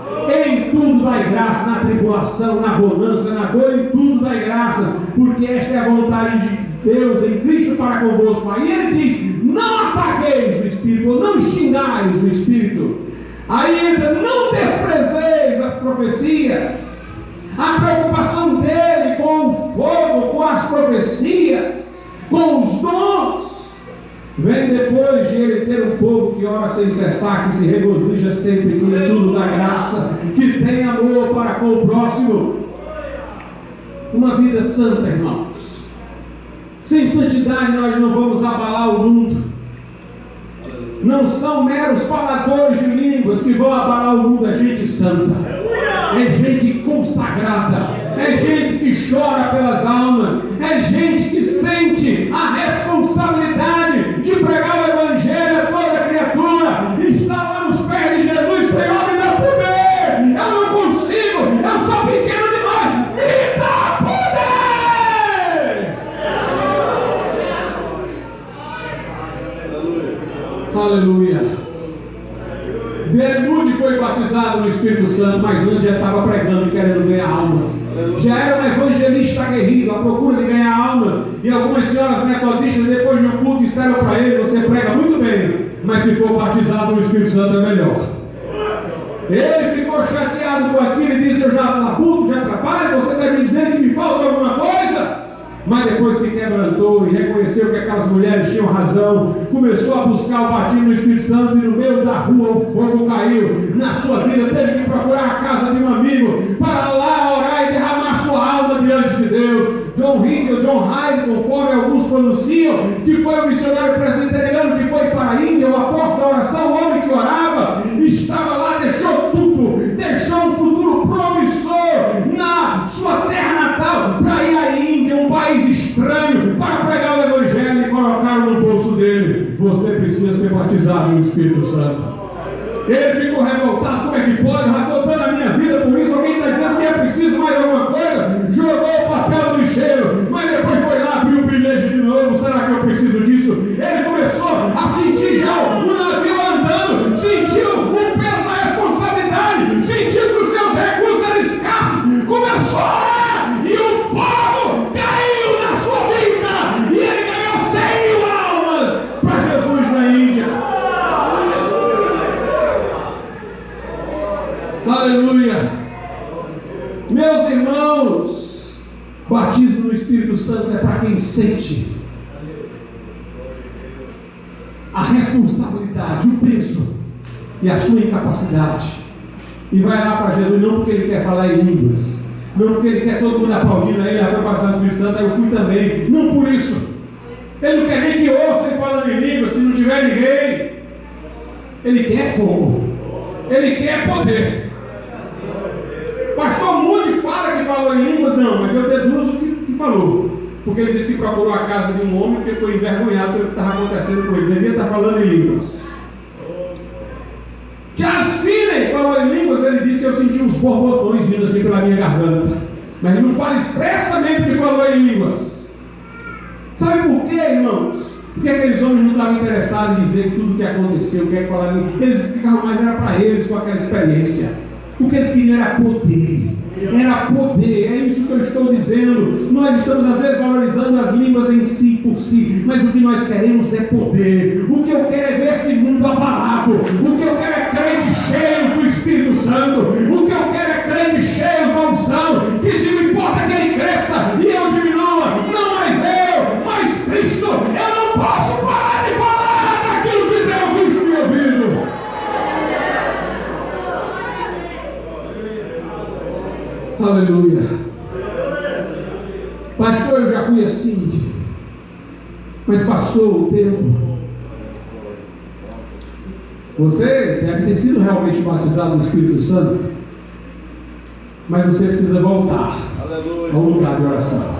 Em tudo dai graça, na tribulação, na bonança, na dor, em tudo dai graças, porque esta é a vontade de Deus em Cristo para convosco. Aí ele diz: não apagueis o Espírito, ou não extingais o Espírito. Aí entra: não desprezeis as profecias. A preocupação dele com o fogo, com as profecias, com os dons, vem depois de ele ter um povo que ora sem cessar, que se regozija sempre, que em tudo dá graça, que tem amor para com o próximo. Uma vida santa, irmãos. Sem santidade nós não vamos abalar o mundo. Não são meros faladores de línguas que vão abalar o mundo, é gente santa, é gente consagrada, é gente que chora pelas almas, é gente que sente a responsabilidade de pregar o Evangelho a toda criatura. Está lá nos pés de Jesus: Senhor, me dá poder, eu não consigo, eu sou pequeno demais, me dá poder. Aleluia. Delude foi batizado no Espírito Santo, mas antes já estava pregando e querendo ganhar almas. Já era um evangelista aguerrido, à procura de ganhar almas. E algumas senhoras metodistas, depois de um culto, disseram para ele: você prega muito bem, mas se for batizado no Espírito Santo é melhor. Ele ficou chateado com aquilo e disse: eu já labuto, já trabalho, você está me dizendo que me falta alguma coisa? Mas depois se quebrantou e reconheceu que aquelas mulheres tinham razão. Começou a buscar o batismo no Espírito Santo, e no meio da rua o fogo caiu na sua vida. Teve que procurar a casa de um amigo para lá orar e derramar sua alma diante de Deus. John Hinckley, John Hyde, conforme alguns pronunciam, que foi o missionário presbiteriano que foi para a Índia, o apóstolo da oração, o homem que orava, estava lá, deixou tudo, deixou um futuro promissor na sua terra natal para ir à Índia, um país estranho, para pregar o Evangelho, e colocaram no bolso dele: você precisa ser batizado no Espírito Santo. Ele ficou revoltado: como é que pode? Eu já estou dando a minha vida por isso. Alguém está dizendo que é preciso mais alguma coisa? Jogou o papel no lixeiro, mas depois foi lá, abriu o bilhete de novo. Será que eu preciso disso? Ele começou a sentir já o navio andando, sentiu o peso da responsabilidade, sentiu que os seus recursos eram escassos, começou a orar, e o fogo caiu na sua vida, e ele ganhou 100.000 almas para Jesus na Índia. Aleluia! Meus irmãos, batismo no Espírito Santo é para quem sente a responsabilidade, o peso e a sua incapacidade. E vai lá para Jesus, não porque ele quer falar em línguas, não porque ele quer todo mundo aplaudindo aí, foi passar o Espírito Santo, aí eu fui também. Não por isso. Ele não quer nem que ouça ele falando em línguas, se não tiver ninguém. Ele quer fogo. Ele quer poder. Pastor Mude fala que falou em línguas, não, mas eu deduzo que falou. Porque ele disse que procurou a casa de um homem que foi envergonhado pelo que estava acontecendo com ele. Devia estar falando em línguas. Charles Finney falou em línguas, ele disse que eu senti uns borbotões vindo assim pela minha garganta. Mas ele não fala expressamente que falou em línguas. Sabe por quê, irmãos? Porque aqueles homens não estavam interessados em dizer tudo o que aconteceu, o que é que falaram. Eles ficavam mais, era para eles com aquela experiência. O que eles queriam era poder. Era poder, é isso que eu estou dizendo. Nós estamos às vezes valorizando as línguas em si, por si, mas o que nós queremos é poder. O que eu quero é ver esse mundo abalado. O que eu quero é crente cheio do Espírito Santo. O que eu quero é crente cheio da unção, que não importa que ele cresça e eu diminua, não mais eu, mas Cristo. Eu não posso parar de falar daquilo que tenho visto e ouvido. Aleluia. Pastor, eu já fui assim, mas passou o tempo. Você deve ter sido realmente batizado no Espírito Santo, mas você precisa voltar ao lugar de oração.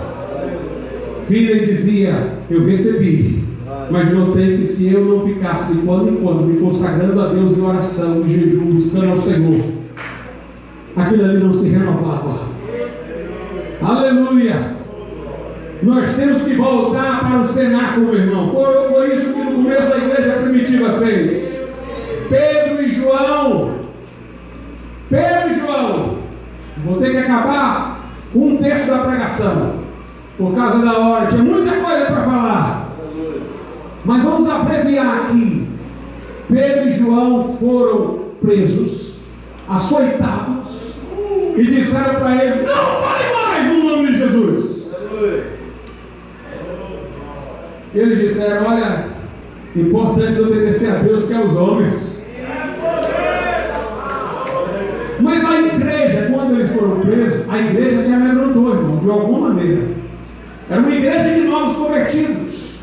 Filha dizia: eu recebi, mas notei que se eu não ficasse de quando em quando me consagrando a Deus em oração, em jejum, buscando ao Senhor, aquilo ali não se renovava. Aleluia! Nós temos que voltar para o cenáculo, meu irmão. Foi isso que no começo a igreja primitiva fez. Pedro e João, vou ter que acabar com um terço da pregação, por causa da hora, tinha muita coisa para falar, mas vamos abreviar aqui. Pedro e João foram presos, açoitados, e disseram para eles: não fale mais no nome de Jesus. Eles disseram: olha, importante obedecer a Deus que aos homens. Mas a igreja, quando eles foram presos, a igreja se amedrontou, irmão, de alguma maneira. Era uma igreja de novos convertidos.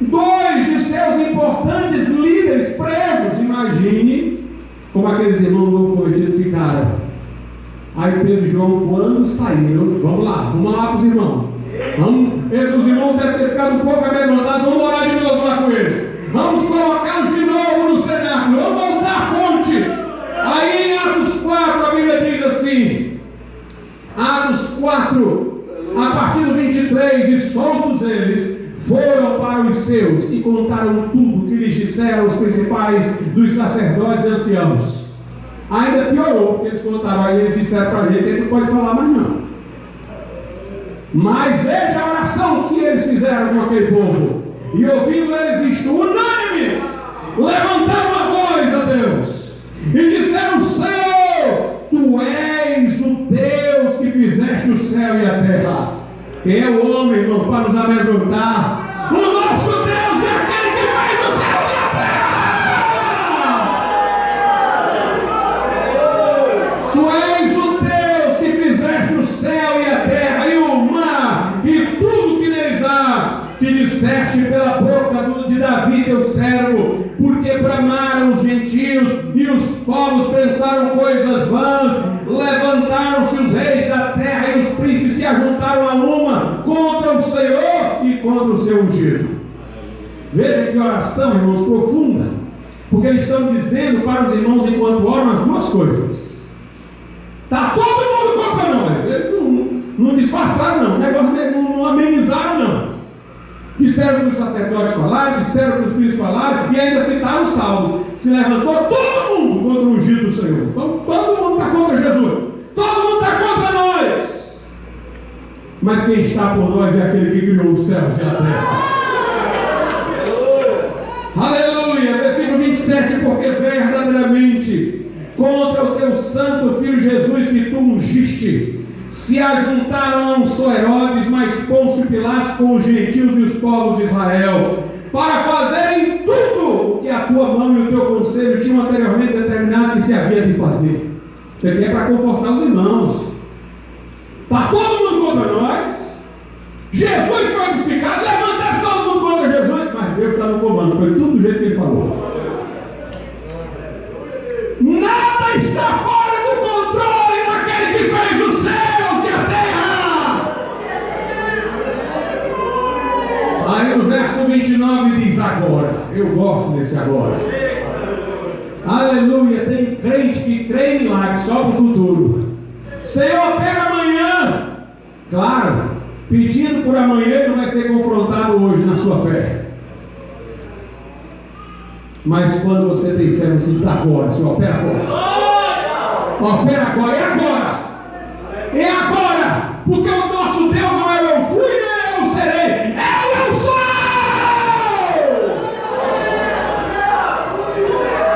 2 de seus importantes líderes presos. Imagine como aqueles irmãos novos convertidos ficaram. Aí Pedro e João, quando saíram, vamos lá para os irmãos. Os irmãos devem ter ficado um pouco amedrontados. Vamos orar de novo lá com eles. Vamos colocá-los de novo no cenáculo. Vamos voltar à fonte. Aí em Atos 4 a Bíblia diz assim, Atos 4, a partir do 23, e soltos eles, foram para os seus e contaram tudo que lhes disseram os principais dos sacerdotes e anciãos. Ainda piorou, porque eles contaram, aí eles disseram para a gente: ele não pode falar mais não. Mas veja a oração que eles fizeram com aquele povo. E ouvindo eles isto, unânimes, levantaram a voz a Deus e disseram: Senhor, Tu és o Deus que fizeste o céu e a terra. Quem é o homem, irmão, para nos amedrontar? O nosso Deus é aquele que fez o céu e a terra. Tu és o Deus que fizeste o céu e a terra e o mar e tudo que neles há, que disseste pela boca de Davi teu servo, porque bramaram os gentios e os povos pensaram coisas vãs, levantaram-se os reis da terra e os príncipes se ajuntaram a uma contra o Senhor e contra o seu ungido. Veja que oração, irmãos, profunda, porque eles estão dizendo para os irmãos enquanto oram as duas coisas. Está todo mundo contra nós. Eles não disfarçaram não, o negócio não amenizaram não. Disseram que os sacerdotes falaram, disseram que os filhos falaram, e ainda citaram o salmo. Se levantou todo mundo contra o ungido do Senhor. Então, todo mundo está contra Jesus. Todo mundo está contra nós. Mas quem está por nós é aquele que criou os céus e a terra. Aleluia. Versículo 27. Porque verdadeiramente contra o teu teu santo Filho Jesus que tu ungiste, se ajuntaram a um só Herodes, mas Pôncio Pilatos com os gentios e os povos de Israel, para fazerem tudo o que a tua mão e o teu conselho tinham anteriormente determinado que se havia de fazer. Isso aqui é para confortar os irmãos. Está todo mundo contra nós. Jesus foi crucificado, levanta-se todo mundo contra Jesus, mas Deus está no comando, foi tudo do jeito que ele falou. Nada está fora do controle daquele que fez os céus e a terra. Aí no verso 29 diz agora. Eu gosto desse agora. Aleluia. Tem crente que crê em milagre só para o futuro. Senhor, pega amanhã. Claro, pedindo por amanhã, ele não vai ser confrontado hoje na sua fé. Mas quando você tem fé, você diz agora, Senhor, opera agora. Opera agora, é agora. É agora. Porque o nosso Deus não é eu fui, nem eu serei. É eu sou.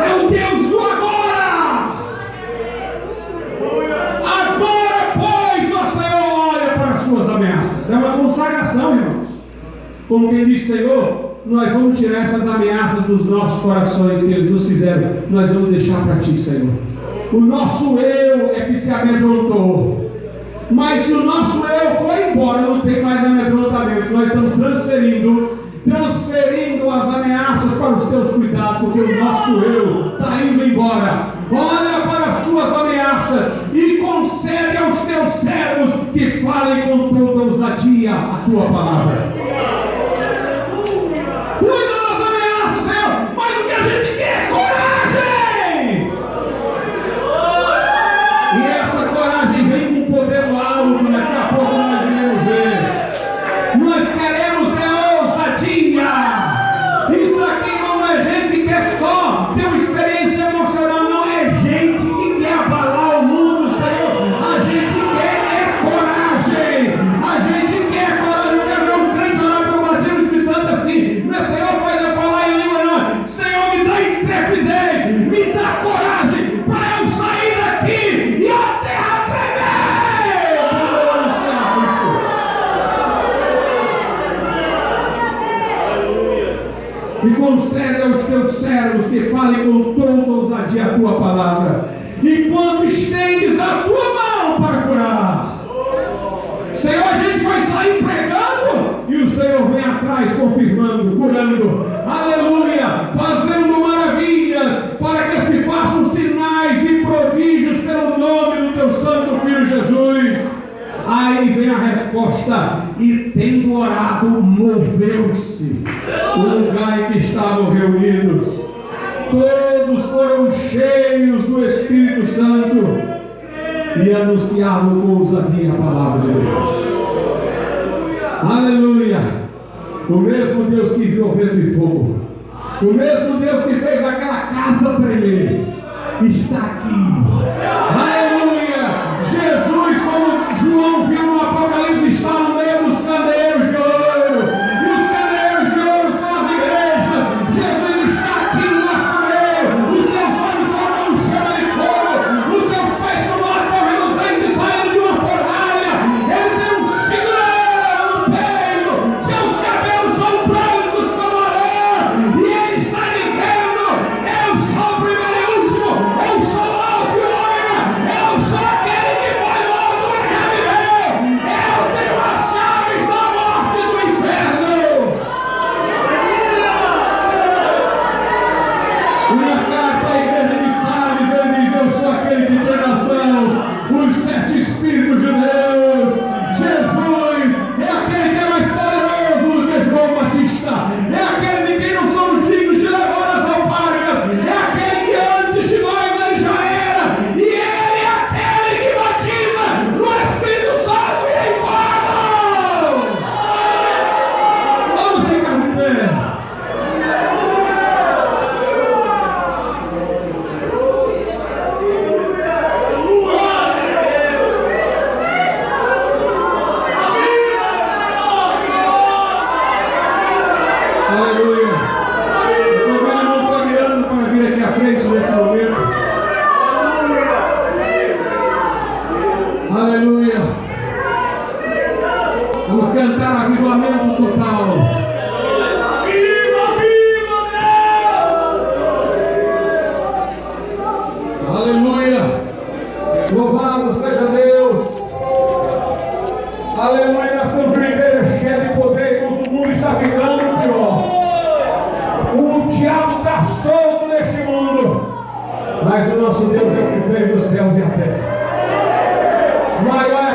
É o Deus do agora. Agora, pois, ó Senhor, olha para as suas ameaças. É uma consagração, irmãos. Como quem diz, Senhor, nós vamos tirar essas ameaças dos nossos corações que eles nos fizeram. Nós vamos deixar para ti, Senhor. O nosso eu é que se amedrontou. Mas se o nosso eu foi embora, não tem mais amedrontamento. Nós estamos transferindo as ameaças para os teus cuidados, porque o nosso eu está indo embora. Olha para as suas ameaças e concede aos teus servos que falem com toda ousadia a tua palavra. Cuida das ameaças, Senhor, mas o que a gente quer é coragem. E essa coragem vem com poder alto, daqui a pouco nós iremos ver. Nós queremos é ousadia. Isso aqui não é gente que quer só ter uma experiência emocional, não é gente que quer abalar o mundo, Senhor. A gente quer é coragem. A gente quer coragem. Eu quero ver um crente orar pelo batismo do Espírito Santo assim. Não é Senhor, faz eu falar em língua, não. Senhor, me dá intrepidez, me dá coragem para eu sair daqui e a terra tremer. Para eu anunciar isso. E concede aos teus servos que falem com toda ousadia a tua palavra, enquanto estendes a tua mão para curar. Senhor, a gente vai sair pregando e o Senhor vem atrás confirmando, curando, aleluia, fazendo maravilhas para que se façam sinais e prodígios pelo nome do teu santo Filho Jesus. Aí vem a resposta: e tendo orado, moveu-se o lugar em que estavam reunidos. Todos foram cheios do Espírito Santo e anunciavam com ousadia a palavra de Deus. Aleluia! O mesmo Deus que viu o vento e fogo, o mesmo Deus que fez aquela casa tremer, está aqui. Aleluia! Jesus, como João viu no Apocalipse, está no meio dos candeeiros de ouro. E os candeeiros de ouro são as igrejas. Jesus está aqui no nosso meio. Os seus olhos são como chama de fogo, os seus pés como latão reluzente saindo de uma fornalha. Ele tem um sinal no peito, seus cabelos são brancos como a lã. E ele está dizendo: eu sou o primeiro e último, eu sou o alfa e o ômega, Aleluia. Louvado seja Deus. Aleluia. Nós estamos uma igreja cheia de poder, irmãos. O mundo está ficando pior. O diabo está solto neste mundo. Mas o nosso Deus é o que fez os céus e a terra. Maior